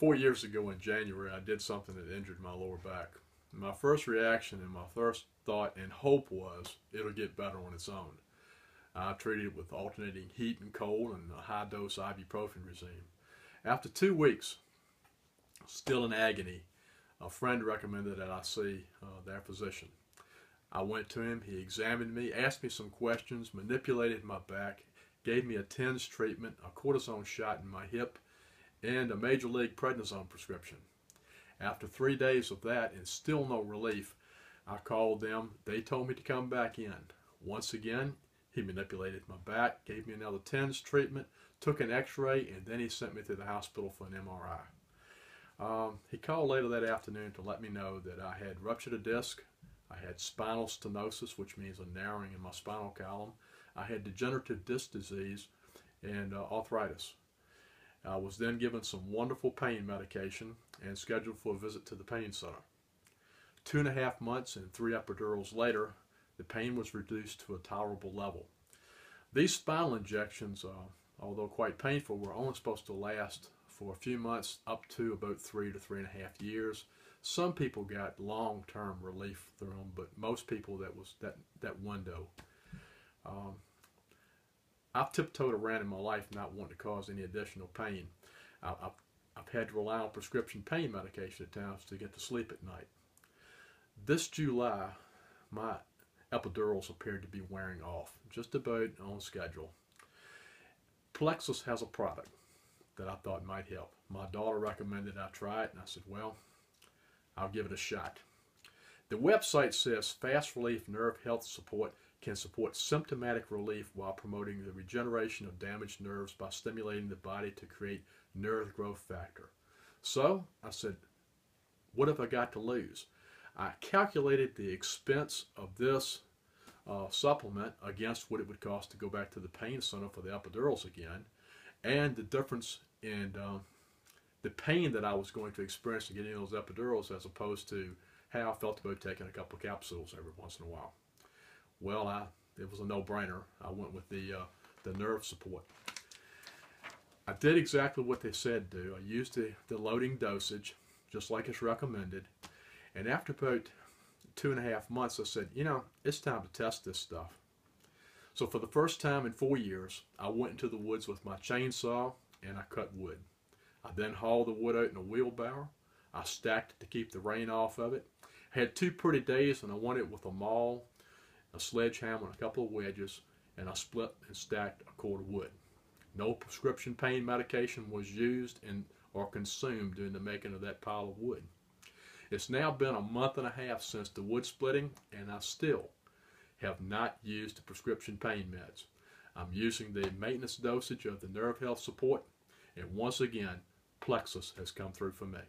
4 years ago in January, I did something that injured my lower back. My first reaction and my first thought and hope was it'll get better on its own. I treated it with alternating heat and cold and a high-dose ibuprofen regime. After 2 weeks, still in agony, a friend recommended that I see their physician. I went to him, he examined me, asked me some questions, manipulated my back, gave me a TENS treatment, a cortisone shot in my hip, and a Major League Prednisone prescription. After 3 days of that and still no relief, I called them. They told me to come back in. Once again, he manipulated my back, gave me another TENS treatment, took an x-ray, and then he sent me to the hospital for an MRI. He called later that afternoon to let me know that I had ruptured a disc, I had spinal stenosis, which means a narrowing in my spinal column, I had degenerative disc disease, and arthritis. I was then given some wonderful pain medication and scheduled for a visit to the pain center. 2.5 months and 3 epidurals later, the pain was reduced to a tolerable level. These spinal injections, although quite painful, were only supposed to last for a few months up to about 3 to 3.5 years. Some people got long-term relief through them, but most people that was that window. I've tiptoed around in my life not wanting to cause any additional pain. I've had to rely on prescription pain medication at times to get to sleep at night. This July, my epidurals appeared to be wearing off, just about on schedule. Plexus has a product that I thought might help. My daughter recommended I try it, and I said, well, I'll give it a shot. The website says Fast Relief Nerve Health Support can support symptomatic relief while promoting the regeneration of damaged nerves by stimulating the body to create nerve growth factor. So I said, what have I got to lose? I calculated the expense of this supplement against what it would cost to go back to the pain center for the epidurals again, and the difference in the pain that I was going to experience in getting those epidurals as opposed to how I felt about taking a couple of capsules every once in a while. Well, it was a no-brainer. I went with the nerve support. I did exactly what they said do. I used the loading dosage, just like it's recommended. And after about 2.5 months, I said, you know, it's time to test this stuff. So for the first time in 4 years, I went into the woods with my chainsaw and I cut wood. I then hauled the wood out in a wheelbarrow. I stacked it to keep the rain off of it. I had 2 pretty days, and I went it with a maul, a sledgehammer, and a couple of wedges, and I split and stacked a cord of wood. No prescription pain medication was used or consumed during the making of that pile of wood. It's now been a month and a half since the wood splitting, and I still have not used the prescription pain meds. I'm using the maintenance dosage of the nerve health support, and once again, Plexus has come through for me.